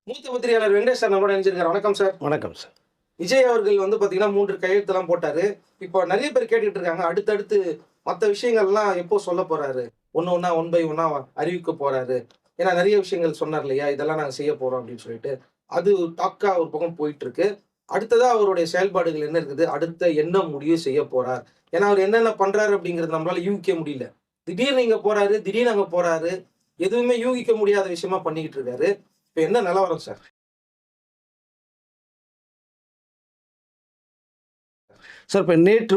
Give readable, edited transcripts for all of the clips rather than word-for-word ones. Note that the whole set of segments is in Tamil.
மூத்த பத்திரிகையாளர் வெங்கடேஷ் சார் நம்மளோட நினைச்சிருக்காரு. வணக்கம் சார். வணக்கம் சார். விஜய் அவர்கள் பார்த்தீங்கன்னா 3 கையெழுத்தெல்லாம் போட்டாரு. இப்போ நெறைய பேர் கேட்டுட்டு இருக்காங்க. அடுத்தடுத்து மத்த விஷயங்கள்லாம் எப்போ சொல்ல போறாரு? ஒண்ணு ஒண்ணா ஒன் பை ஒண்ணா அறிவிக்க போறாரு. ஏன்னா நெறைய விஷயங்கள் சொன்னார் இல்லையா? இதெல்லாம் நாங்க செய்ய போறோம் அப்படின்னு சொல்லிட்டு. அது டாக்கா ஒரு பக்கம் போயிட்டு இருக்கு. அடுத்ததா அவருடைய செயல்பாடுகள் என்ன இருக்குது? அடுத்த என்ன முடிவு செய்ய போறார்? ஏன்னா அவர் என்னென்ன பண்றாரு அப்படிங்கிறது நம்மளால யூகிக்க முடியல. திடீர்னு இங்க போறாரு, திடீர்னு அங்க போறாரு. எதுவுமே யூகிக்க முடியாத விஷயமா பண்ணிக்கிட்டு இருக்காரு. இப்ப என்ன நிலவரம் சார்? சார் இப்போ நேற்று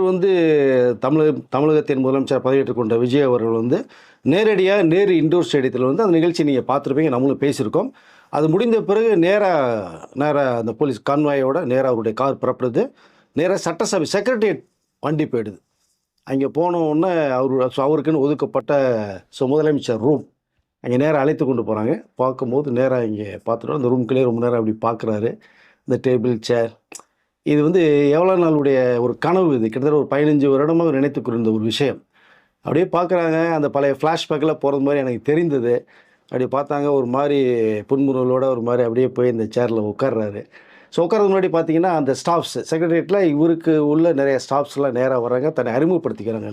தமிழகத்தின் முதலமைச்சர் பதவியேற்றுக் கொண்ட விஜய் அவர்கள் நேரடியாக நேரு இண்டோர் ஸ்டேடியத்தில் அந்த நிகழ்ச்சி நீங்கள் பார்த்துருப்பீங்க, நம்மளும் பேசியிருக்கோம். அது முடிந்த பிறகு நேராக அந்த போலீஸ் கான்வாயோட நேராக அவருடைய கார் புறப்படுது. நேராக சட்டசபை செக்ரட்டரியேட் வண்டி போயிடுது. அங்கே போனோடனே அவருக்குன்னு ஒதுக்கப்பட்ட முதலமைச்சர் ரூம் அங்கே நேராக அழைத்து கொண்டு போகிறாங்க. பார்க்கும்போது நேராக இங்கே பார்த்துட்டோம். அந்த ரூம்குள்ளேயே ரொம்ப நேரம் அப்படி பார்க்குறாரு. இந்த டேபிள் சேர் இது எவ்வளோ நாளுடைய ஒரு கனவு. இது கிட்டத்தட்ட ஒரு 15 வருடமாக நினைத்துக்கொண்டிருந்த ஒரு விஷயம். அப்படியே பார்க்குறாங்க. அந்த பழைய ஃப்ளாஷ்பேக்கில் போகிறது மாதிரி எனக்கு தெரிந்தது. அப்படி பார்த்தாங்க, ஒரு மாதிரி புன்முறுவலோட ஒரு மாதிரி அப்படியே போய் இந்த சேரில் உட்கார்றாரு. ஸோ உட்காரது முன்னாடி பார்த்தீங்கன்னா அந்த ஸ்டாஃப்ஸ் செக்ரட்டரியேட்டில் இவருக்கு உள்ள நிறைய ஸ்டாஃப்ஸ்லாம் நேராக வர்றாங்க. தன்னை அறிமுகப்படுத்திக்கிறாங்க.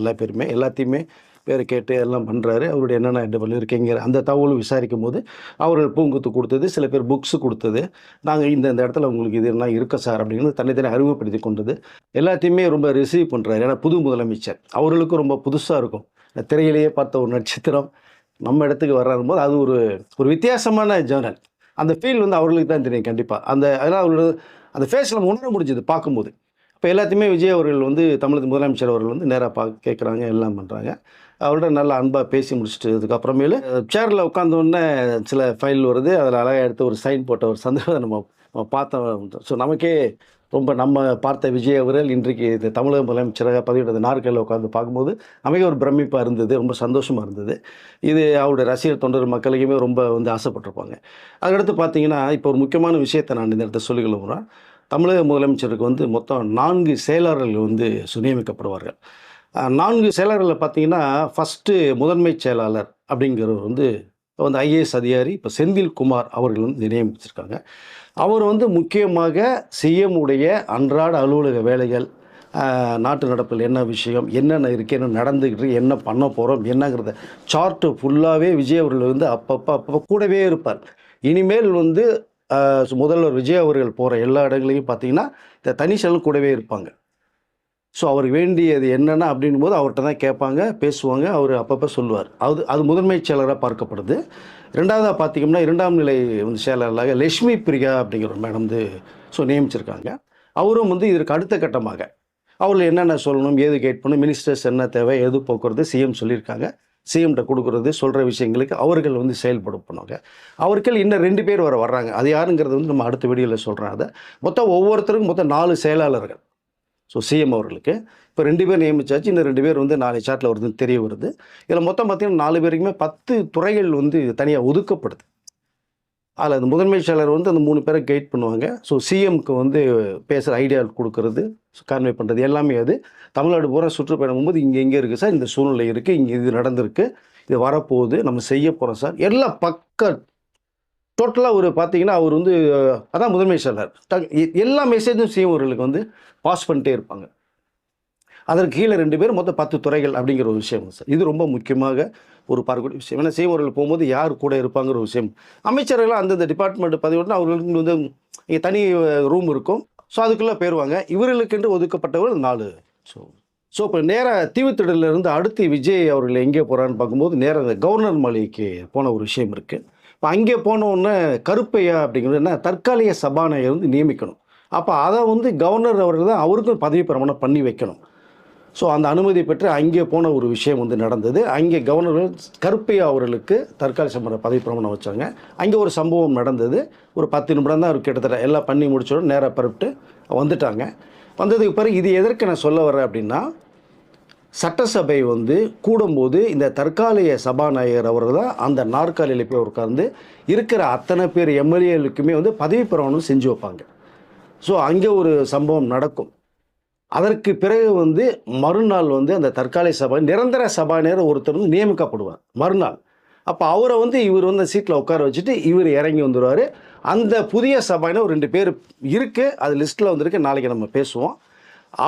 எல்லாத்தையுமே பேரை கேட்டு எல்லாம் பண்ணுறாரு. அவருடைய என்னென்ன இருக்கீங்க அந்த தகவலும் விசாரிக்கும் போது அவர்கள் பூங்குத்து கொடுத்தது, சில பேர் புக்ஸு கொடுத்தது, நாங்கள் இந்த இடத்துல உங்களுக்கு இது எல்லாம் இருக்க சார் அப்படின்னு தன்னை அறிமுகப்படுத்தி கொண்டது எல்லாத்தையுமே ரொம்ப ரிசீவ் பண்ணுறாரு. ஏன்னா புது முதலமைச்சர் அவர்களுக்கும் ரொம்ப புதுசாக இருக்கும். திரையிலேயே பார்த்த ஒரு நட்சத்திரம் நம்ம இடத்துக்கு வர்றாரும் போது அது ஒரு வித்தியாசமான ஜேர்னல். அந்த ஃபீல் அவர்களுக்கு தான் தெரியும் கண்டிப்பாக. அதெல்லாம் அவர்கள் அந்த ஃபேஸ் நம்ம உணர முடிஞ்சது பார்க்கும்போது. இப்போ எல்லாத்தையுமே விஜய் அவர்கள் தமிழக முதலமைச்சர் அவர்கள் நேராக கேட்குறாங்க, எல்லாம் பண்ணுறாங்க. அவரோட நல்லா அன்பாக பேசி முடிச்சுட்டு அதுக்கப்புறமேலு சேரில் உட்காந்தோடனே சில ஃபைல் வருது. அதில் அழகாக எடுத்து ஒரு சைன் போட்ட ஒரு சந்தர்ப்பத்தை நம்ம பார்த்தோம். ஸோ நமக்கே ரொம்ப நம்ம பார்த்த விஜய் அவர்கள் இன்றைக்கு இந்த தமிழக முதலமைச்சராக பதவியிட்ட நாற்காலியில் உட்காந்து பார்க்கும்போது நமக்கே ஒரு பிரமிப்பாக இருந்தது, ரொம்ப சந்தோஷமாக இருந்தது. இது அவருடைய ரசிகர் தொண்டர் மக்களுக்குமே ரொம்ப ஆசைப்பட்டிருப்பாங்க. அதுக்கடுத்து பார்த்தீங்கன்னா இப்போ ஒரு முக்கியமான விஷயத்தை நான் இந்த இடத்த சொல்லிக்கொள்ளுறேன். தமிழக முதலமைச்சருக்கு மொத்தம் 4 செயலாளர்கள் நியமிக்கப்படுவார்கள். 4 செயலாளர்களில் பார்த்தீங்கன்னா ஃபஸ்ட்டு முதன்மை செயலாளர் அப்படிங்கிறவர் ஐஏஎஸ் அதிகாரி இப்போ செந்தில்குமார் அவர்கள் நியமிச்சிருக்காங்க. அவர் முக்கியமாக சிஎம் உடைய அன்றாட அலுவலக வேலைகள், நாட்டு நடப்பில் என்ன விஷயம், என்னென்ன இருக்குது, என்ன நடந்துக்கிட்டு, என்ன பண்ண போகிறோம், என்னங்கிறத சார்ட்டு ஃபுல்லாகவே விஜய் அவர்கள் அப்பப்போ கூடவே இருப்பார். இனிமேல் முதல்வர் விஜய் அவர்கள் போகிற எல்லா இடங்களையும் பார்த்தீங்கன்னா இந்த தனி செயல் கூடவே இருப்பாங்க. ஸோ அவருக்கு வேண்டியது என்னென்ன அப்படின் போது அவர்கிட்ட தான் கேட்பாங்க, பேசுவாங்க. அவர் அப்பப்போ சொல்லுவார். அது முதன்மை செயலராக பார்க்கப்படுது. ரெண்டாவதாக பார்த்திங்கன்னா 2ஆம் நிலை செயலராக லட்சுமி பிரியா அப்படிங்கிற ஒரு மேடம் நியமிச்சிருக்காங்க. அவரும் இதற்கு அடுத்த கட்டமாக அவர்கள் என்னென்ன சொல்லணும், ஏது கேட்கணும், மினிஸ்டர்ஸ் என்ன தேவை, எது போக்குறது சிஎம் சொல்லியிருக்காங்க, சிஎம்கிட்ட கொடுக்குறது சொல்கிற விஷயங்களுக்கு அவர்கள் செயல்படுப்பாங்க. அவர்கள் இன்னும் 2 பேர் வர்றாங்க. அது யாருங்கிறது நம்ம அடுத்த வீடியோவில் சொல்கிறேன். அதை மொத்தம் ஒவ்வொருத்தருக்கும் மொத்தம் 4 செயலாளர்கள். ஸோ சிஎம் அவர்களுக்கு இப்போ 2 பேர் நியமிச்சாச்சு. இன்னும் 2 பேர் நாளை சாட்டில் வருதுன்னு தெரிய வருது. இதில் மொத்தம் பார்த்திங்கன்னா 4 பேருக்குமே 10 துறைகள் தனியாக ஒதுக்கப்படுது. அதில் அந்த முதன்மை செயலர் அந்த 3 பேரை கைட் பண்ணுவாங்க. ஸோ சிஎம்க்கு பேசுகிற ஐடியா கொடுக்கறது, கான்வே பண்ணுறது எல்லாமே அது தமிழ்நாடு பூரா சுற்றுப்பயணம் போகும்போது இங்கே இருக்குது சார், இந்த சூழ்நிலை இருக்குது, இங்கே இது நடந்திருக்கு, இது வரப்போகுது, நம்ம செய்ய போகிறோம் சார், எல்லாம் டோட்டலாக பார்த்தீங்கன்னா அவர் அதான் முதன்மை செயலர். எல்லா மெசேஜும் சிஎம் அவர்களுக்கு பாஸ் பண்ணிட்டே இருப்பாங்க. அதற்கு கீழே 2 பேர், மொத்தம் 10 துறைகள் அப்படிங்கிற ஒரு விஷயம் சார். இது ரொம்ப முக்கியமாக ஒரு பார்க்கக்கூடிய விஷயம். ஏன்னா சிஎம் அவர்கள் போகும்போது யார் கூட இருப்பாங்கிற ஒரு விஷயம். அமைச்சர்கள் அந்தந்த டிபார்ட்மெண்ட் பதவியோட அவர்களுக்கு இங்கே தனி ரூம் இருக்கும். ஸோ அதுக்குள்ளே போயிடுவாங்க. இவர்களுக்கென்று ஒதுக்கப்பட்டவர்கள் 4. ஸோ இப்போ நேராக தீவுத்திடலிருந்து அடுத்து விஜய் அவர்கள் எங்கே போகிறான்னு பார்க்கும்போது நேராக கவர்னர் மாளிகைக்கு போன ஒரு விஷயம் இருக்குது. இப்போ அங்கே போனோடனே கருப்பையா அப்படிங்கிறது என்ன, தற்காலிக சபாநாயகர் நியமிக்கணும். அப்போ அதை கவர்னர் அவர்கள் தான் அவருக்கும் பதவி பிரமாணம் பண்ணி வைக்கணும். ஸோ அந்த அனுமதி பெற்று அங்கே போன ஒரு விஷயம் நடந்தது. அங்கே கவர்னர் கருப்பையா அவர்களுக்கு தற்காலிக சபாநாயகர் பதவி பிரமாணம் வச்சாங்க. அங்கே ஒரு சம்பவம் நடந்தது. ஒரு 10 நிமிடம் தான் அவர் கிட்டத்தட்ட எல்லாம் பண்ணி முடிச்சோட நேராக பரப்பிட்டு வந்துட்டாங்க. வந்ததுக்கு பிறகு இது எதற்கு நான் சொல்ல வரேன் அப்படின்னா, சட்டசபை கூடும்போது இந்த தற்காலிக சபாநாயகர் அவர்கள் தான் அந்த நாற்காலியில் போய் உட்கார்ந்து இருக்கிற அத்தனை பேர் எம்எல்ஏகளுக்குமே பதவி பிரமாணம் செஞ்சு வைப்பாங்க. ஸோ அங்கே ஒரு சம்பவம் நடக்கும். அதற்கு பிறகு மறுநாள் அந்த தற்காலிக நிரந்தர சபாநாயகர் ஒருத்தர் நியமிக்கப்படுவார் மறுநாள். அப்போ அவரை இவர் சீட்டில் உட்கார வச்சுட்டு இவர் இறங்கி வந்துடுவார். அந்த புதிய சபாயினர் ஒரு 2 பேர் இருக்குது, அது லிஸ்ட்டில் வந்திருக்கு, நாளைக்கு நம்ம பேசுவோம்.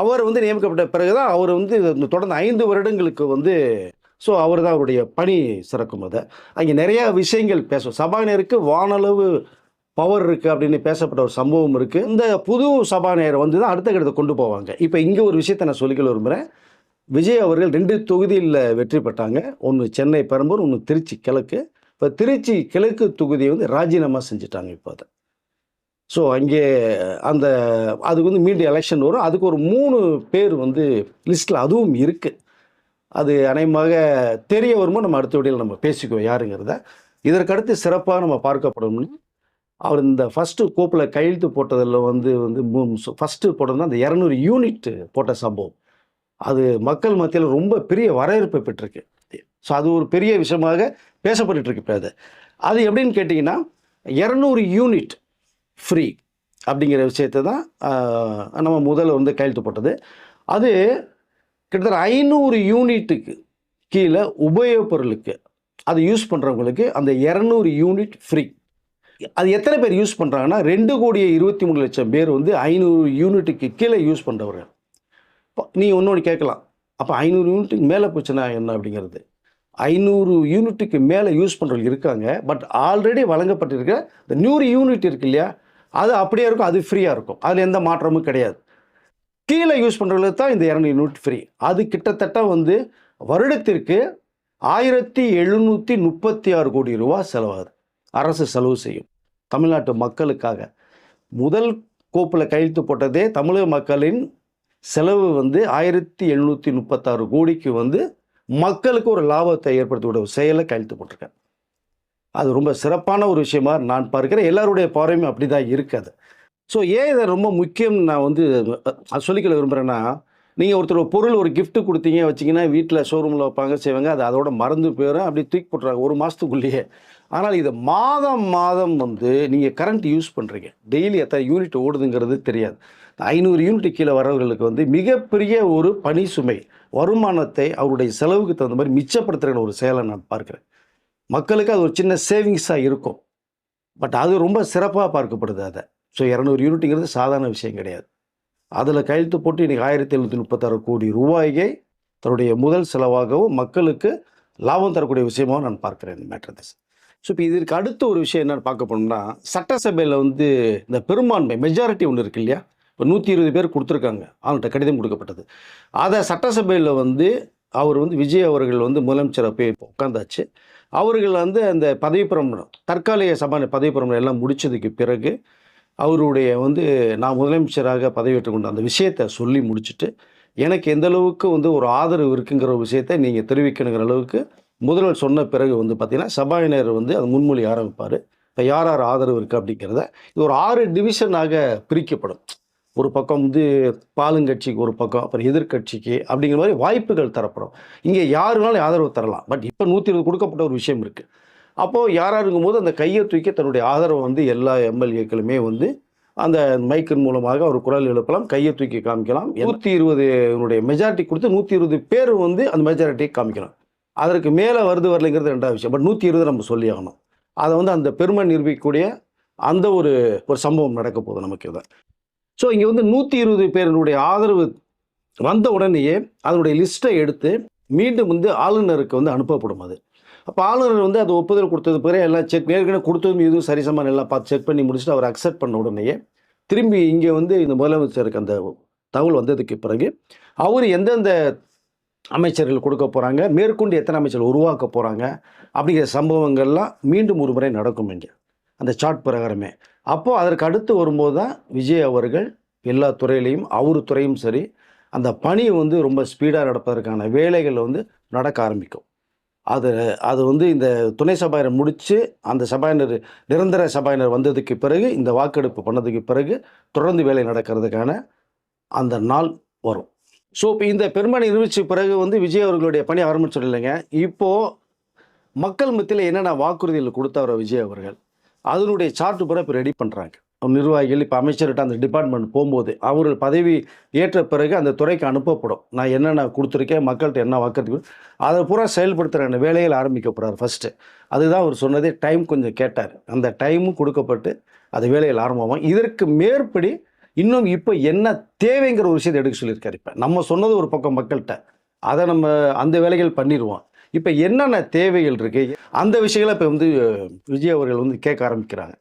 அவர் வந்து நியமிக்கப்பட்ட பிறகு தான் அவர் வந்து தொடர்ந்து 5 வருடங்களுக்கு வந்து ஸோ அவர் தான் அவருடைய பணி சிறக்கும். அதை அங்கே நிறையா விஷயங்கள் பேசும். சபாநாயகருக்கு வானளவு பவர் இருக்குது அப்படின்னு பேசப்பட்ட ஒரு சம்பவம் இருக்குது. இந்த புது சபாநாயகர் வந்து தான் அடுத்த கட்டத்தை கொண்டு போவாங்க. இப்போ இங்கே ஒரு விஷயத்தை நான் சொல்லிக்கொள்ள விரும்புகிறேன். விஜய் அவர்கள் 2 தொகுதியில் வெற்றி பெற்றாங்க. ஒன்று சென்னை பெரம்பூர், ஒன்று திருச்சி கிழக்கு. இப்போ திருச்சி கிழக்கு தொகுதியை வந்து ராஜினாமா செஞ்சுட்டாங்க இப்போ அதை. ஸோ அங்கே அந்த அதுக்கு வந்து மீண்டும் எலெக்ஷன் வரும். அதுக்கு ஒரு 3 பேர் வந்து லிஸ்ட்டில் அதுவும் இருக்குது. அது அநேகமாக தெரிய வரும்போது நம்ம அடுத்த வீடியோவில் நம்ம பேசிக்குவோம் யாருங்கிறத. இதற்கடுத்து சிறப்பாக நம்ம பார்க்கப்படும் அவர் இந்த ஃபஸ்ட்டு கோப்பில் கையெழுத்து போட்டதில் வந்து ஃபஸ்ட்டு போட்டதுன்னா அந்த 200 யூனிட் போட்ட சம்பவம் அது மக்கள் மத்தியில் ரொம்ப பெரிய வரவேற்பை பெற்றிருக்கு. ஸோ அது ஒரு பெரிய விஷயமாக பேசப்பட்டுருக்கு. இப்போ அது எப்படின்னு கேட்டிங்கன்னா 200 யூனிட் ஃப்ரீ அப்படிங்கிற விஷயத்தை தான் நம்ம முதல்ல வந்து கையெழுத்து போட்டது. அது கிட்டத்தட்ட 500 யூனிட்டுக்கு கீழே உபயோகப் பொருளுக்கு அது யூஸ் பண்ணுறவங்களுக்கு அந்த 200 யூனிட் ஃப்ரீ. அது எத்தனை பேர் யூஸ் பண்ணுறாங்கன்னா 2,23,00,000 பேர் வந்து 500 யூனிட்டுக்கு கீழே யூஸ் பண்ணுறவர்கள். நீ ஒன்று கேட்கலாம், அப்போ 500 யூனிட்டுக்கு மேலே போச்சுன்னா என்ன அப்படிங்கிறது. 500 யூனிட்டுக்கு மேலே யூஸ் பண்ணுறவங்க இருக்காங்க. பட் ஆல்ரெடி வழங்கப்பட்டிருக்கிற இந்த 100 யூனிட் இருக்கு இல்லையா, அது அப்படியே இருக்கும், அது ஃப்ரீயாக இருக்கும், அதில் எந்த மாற்றமும் கிடையாது. கீழே யூஸ் பண்ணுறவங்களுக்கு தான் இந்த 200 யூனிட் ஃப்ரீ. அது கிட்டத்தட்ட வந்து வருடத்திற்கு 1,736 கோடி ரூபா செலவாகுது. அரசு செலவு செய்யும் தமிழ்நாட்டு மக்களுக்காக. முதல் கோப்பில் கையெழுத்து போட்டதே தமிழக மக்களின் செலவு வந்து 1,736 கோடிக்கு வந்து மக்களுக்கு ஒரு லாபத்தை ஏற்படுத்தக்கூடிய ஒரு செயலை கையெழுத்து போட்டிருக்கேன். அது ரொம்ப சிறப்பான ஒரு விஷயமா நான் பார்க்கிறேன். எல்லாருடைய பார்வையும் அப்படி தான் இருக்காது. ஸோ ஏன் இதை ரொம்ப முக்கியம் நான் வந்து சொல்லிக்கொள்ள விரும்புகிறேன்னா, நீங்கள் ஒருத்தர் பொருள் ஒரு gift கொடுத்தீங்க வச்சிங்கன்னா வீட்டில் ஷோரூமில் வைப்பாங்க செய்வாங்க, அது அதோட மறந்து போயிடும், அப்படி தூக்கி போட்டுறாங்க 1 மாதத்துக்குள்ளேயே. ஆனால் இது மாதம் மாதம் வந்து நீங்கள் கரண்ட் யூஸ் பண்ணுறீங்க, டெய்லி எத்தனை யூனிட் ஓடுதுங்கிறது தெரியாது. 500 யூனிட் கீழே வரவர்களுக்கு வந்து மிகப்பெரிய ஒரு பணி சுமை வருமானத்தை அவருடைய செலவுக்கு தகுந்த மாதிரி மிச்சப்படுத்துகிற ஒரு செயலை நான் பார்க்குறேன். மக்களுக்கு அது ஒரு சின்ன சேவிங்ஸாக இருக்கும். பட் அது ரொம்ப சிறப்பாக பார்க்கப்படுது அதை. ஸோ 200 யூனிட்டுங்கிறது சாதாரண விஷயம் கிடையாது. அதில் கையெழுத்து போட்டு இன்றைக்கி 1,736 கோடி ரூபாயை தன்னுடைய முதல் செலவாகவும் மக்களுக்கு லாபம் தரக்கூடிய விஷயமாகவும் நான் பார்க்குறேன் இந்த மேட்டர். ஸோ இப்போ இதற்கு அடுத்த ஒரு விஷயம் என்னென்னு பார்க்க போனோம்னா, சட்டசபையில் வந்து இந்த பெரும்பான்மை மெஜாரிட்டி ஒன்று இருக்கு இல்லையா, இப்போ 120 பேர் கொடுத்துருக்காங்க, அவங்கள்ட்ட கடிதம் கொடுக்கப்பட்டது. அதை சட்டசபையில் வந்து அவர் வந்து விஜய் அவர்கள் வந்து முதலமைச்சரை போய் உட்காந்தாச்சு. அவர்கள் வந்து அந்த பதவி பிரமாணம் தற்காலிக சபாநாயகர் பதவி பிரமாணம் எல்லாம் முடித்ததுக்கு பிறகு அவருடைய வந்து நான் முதலமைச்சராக பதவியேற்றுக் கொண்ட அந்த விஷயத்தை சொல்லி முடிச்சுட்டு, எனக்கு எந்த அளவுக்கு வந்து ஒரு ஆதரவு இருக்குங்கிற ஒரு விஷயத்தை நீங்கள் தெரிவிக்கணுங்கிற அளவுக்கு முதல்வர் சொன்ன பிறகு வந்து பார்த்திங்கன்னா சபாநாயகர் வந்து அது முன்மொழி ஆரம்பிப்பார். இப்போ யார் யார் ஆதரவு இருக்குது அப்படிங்கிறத இது ஒரு 6 டிவிஷனாக பிரிக்கப்படும். ஒரு பக்கம் வந்து பாலுங்கட்சிக்கு ஒரு பக்கம், அப்புறம் எதிர்கட்சிக்கு அப்படிங்கிற மாதிரி வாய்ப்புகள் தரப்படும். இங்கே யாருனாலும் ஆதரவு தரலாம். பட் இப்போ 120 கொடுக்கப்பட்ட ஒரு விஷயம் இருக்குது. அப்போது யாராக இருக்கும்போது அந்த கையை தூக்கி தன்னுடைய ஆதரவை வந்து எல்லா எம்எல்ஏக்களுமே வந்து அந்த மைக்கின் மூலமாக ஒரு குரல் எழுப்பலாம், கையை தூக்கி காமிக்கலாம். 120 மெஜாரிட்டி கொடுத்து 120 பேர் வந்து அந்த மெஜாரிட்டியை காமிக்கலாம். அதற்கு மேலே வருது வரலைங்கிறது 2வது விஷயம். பட் 120 நம்ம சொல்லி ஆகணும். அதை வந்து அந்த பெருமை நிரூபிக்கக்கூடிய அந்த ஒரு சம்பவம் நடக்க போகுது நமக்கு இதை. ஸோ இங்கே வந்து 120 பேருடைய ஆதரவு வந்த உடனேயே அதனுடைய லிஸ்ட்டை எடுத்து மீண்டும் வந்து ஆளுநருக்கு வந்து அனுப்பப்படும். அது அப்போ ஆளுநர் வந்து அது ஒப்புதல் கொடுத்தது பிறகு எல்லாம் செக் ஏற்கனவே கொடுத்ததும் இதுவும் சரிசமான எல்லாம் பார்த்து செக் பண்ணி முடிச்சுட்டு அவர் அக்செப்ட் பண்ண உடனேயே திரும்பி இங்கே வந்து இந்த முதலமைச்சருக்கு அந்த தகவல் வந்ததுக்கு பிறகு அவர் எந்தெந்த அமைச்சர்கள் கொடுக்க போகிறாங்க, மேற்கொண்டு எத்தனை அமைச்சர்கள் உருவாக்க போகிறாங்க அப்படிங்கிற சம்பவங்கள்லாம் மீண்டும் ஒரு முறை நடக்கும் இங்கே அந்த சார்ட் பிரகாரமே. அப்போது அதற்கு அடுத்து வரும்போது தான் விஜய் அவர்கள் எல்லா துறையிலையும் அவர் துறையும் சரி அந்த பணி வந்து ரொம்ப ஸ்பீடாக நடப்பதற்கான வேலைகள் வந்து நடக்க ஆரம்பிக்கும். அது வந்து இந்த துணை சபாயினர் முடித்து அந்த சபாயினர் நிரந்தர சபாயினர் வந்ததுக்கு பிறகு இந்த வாக்கெடுப்பு பண்ணதுக்கு பிறகு தொடர்ந்து வேலை நடக்கிறதுக்கான அந்த நாள் வரும். ஸோ இப்போ இந்த பெரும்பான்மை நிரூபித்த பிறகு வந்து விஜய் அவர்களுடைய பணி ஆரம்பிச்சிடலைங்க. இப்போது மக்கள் மத்தியில் என்னென்ன வாக்குறுதிகள் கொடுத்தவர விஜய் அவர்கள் அதனுடைய சார்ட் பூரா இப்போ ரெடி பண்ணுறாங்க. நிர்வாகிகள் இப்போ அமைச்சர்கிட்ட அந்த டிபார்ட்மெண்ட் போகும்போது அவர்கள் பதவி ஏற்ற பிறகு அந்த துறைக்கு அனுப்பப்படும். நான் என்னென்ன கொடுத்துருக்கேன், மக்கள்கிட்ட என்ன வாக்களித்து அதை பூரா செயல்படுத்துகிற வேலைகள் ஆரம்பிக்க போகிறார் ஃபஸ்ட்டு. அதுதான் அவர் சொன்னதே. டைம் கொஞ்சம் கேட்டார். அந்த டைமும் கொடுக்கப்பட்டு அது வேலைகள் ஆரம்பமாகும். இதற்கு மேற்படி இன்னும் இப்போ என்ன தேவைங்கிற ஒரு விஷயத்தை எடுக்க சொல்லியிருக்காரு. இப்போ நம்ம சொன்னது ஒரு பக்கம் மக்கள்கிட்ட, அதை நம்ம அந்த வேலைகள் பண்ணிடுவோம். இப்போ என்னென்ன தேவைகள் இருக்குது அந்த விஷயங்களை இப்போ விஜய் அவர்கள் கேட்க ஆரம்பிக்கிறாங்க.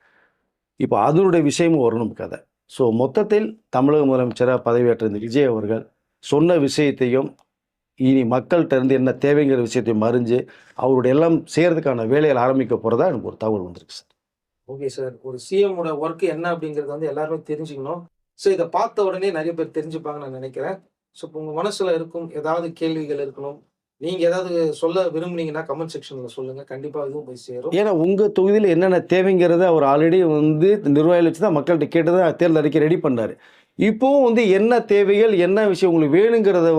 இப்போ அதனுடைய விஷயமும் வரணும் கதை. ஸோ மொத்தத்தில் தமிழக முதலமைச்சராக பதவியேற்ற இந்த விஜய் அவர்கள் சொன்ன விஷயத்தையும் இனி மக்கள்கிட்ட இருந்து என்ன தேவைங்கிற விஷயத்தையும் அறிஞ்சு அவருடைய எல்லாம் செய்கிறதுக்கான வேலைகள் ஆரம்பிக்க போகிறதா எனக்கு ஒரு தகவல் வந்திருக்கு சார். Okay sir. ஒரு சிஎம்மோட ஒர்க் என்ன அப்படிங்கிறது எல்லாருமே தெரிஞ்சுக்கணும். ஸோ இதை பார்த்த உடனே நிறைய பேர் தெரிஞ்சுப்பாங்கன்னு நான் நினைக்கிறேன். ஸோ இப்போ உங்கள் மனசில் இருக்கும் ஏதாவது கேள்விகள் இருக்கணும், நீங்கள் ஏதாவது சொல்ல விரும்புனீங்கன்னா கமெண்ட் செக்ஷனில் சொல்லுங்கள். கண்டிப்பாக இதுவும் போய் சேரும். ஏன்னா உங்கள் தொகுதியில் என்னென்ன தேவைங்கிறத அவர் ஆல்ரெடி நிர்வாகிகள் வச்சு தான் மக்கள்கிட்ட கேட்டு தான் தேர்தல் அறிக்கை ரெடி பண்ணார். இப்போவும் என்ன தேவைகள் என்ன விஷயம் உங்களுக்கு வேணுங்கிறத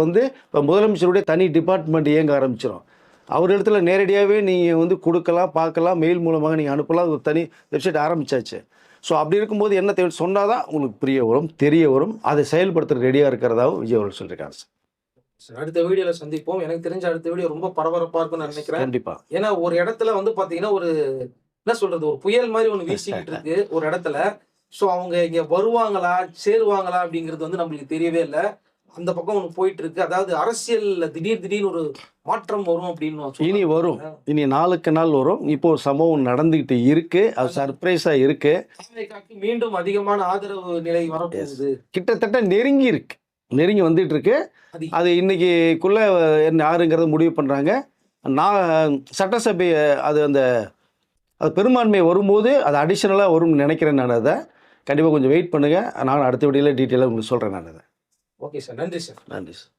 இப்போ முதலமைச்சருடைய தனி டிபார்ட்மெண்ட் இயங்க ஆரம்பிச்சிடும். அவர் இடத்துல நேரடியாகவே நீங்கள் கொடுக்கலாம், பார்க்கலாம், மெயில் மூலமாக நீங்கள் அனுப்பலாம். ஒரு தனி வெப்சைட் ஆரம்பித்தாச்சு. ஸோ அப்படி இருக்கும்போது என்ன தேவை சொன்னால் தான் உங்களுக்கு புரிய வரும், தெரிய வரும். அதை செயல்படுத்துறது ரெடியாக இருக்கிறதாவும் விஜய் அவர்கள் சொல்லியிருக்காங்க சார். அடுத்த வீடியோவில் சந்திப்போம். எனக்கு தெரிஞ்ச அடுத்த வீடியோ ரொம்ப பரபரப்பாக இருக்கும்னு நான் நினைக்கிறேன். கண்டிப்பாக. ஏன்னா ஒரு இடத்துல பார்த்தீங்கன்னா ஒரு என்ன சொல்றது, ஒரு புயல் மாதிரி ஒன்று வீசிக்கிட்டு இருக்கு ஒரு இடத்துல. ஸோ அவங்க இங்கே வருவாங்களா சேருவாங்களா அப்படிங்கிறது நம்மளுக்கு தெரியவே இல்லை. அந்த பக்கம் ஒன்று போயிட்டு இருக்கு. அதாவது அரசியல்ல திடீர்னு ஒரு மாற்றம் வரும் அப்படின்னு இனி வரும். இனி நாளுக்கு நாள் வரும். இப்போ ஒரு சம்பவம் நடந்துகிட்டு இருக்கு. அது சர்ப்ரைஸா இருக்கு. மீண்டும் அதிகமான ஆதரவு நிலை வரப்போகுது. கிட்டத்தட்ட நெருங்கி வந்துட்டு இருக்கு. அது இன்னைக்குள்ள என்ன யாருங்கிறத முடிவு பண்றாங்க. நான் சட்டசபை அது பெரும்பான்மை வரும்போது அது அடிஷனலாக வரும்னு நினைக்கிறேன். நான் அதை கண்டிப்பாக கொஞ்சம் வெயிட் பண்ணுங்க. நான் அடுத்த வீடியோவில் டீட்டெயிலாக உங்களுக்கு சொல்கிறேன். நான் அதை. Okay sir. நன்றி சார். நன்றி சார்.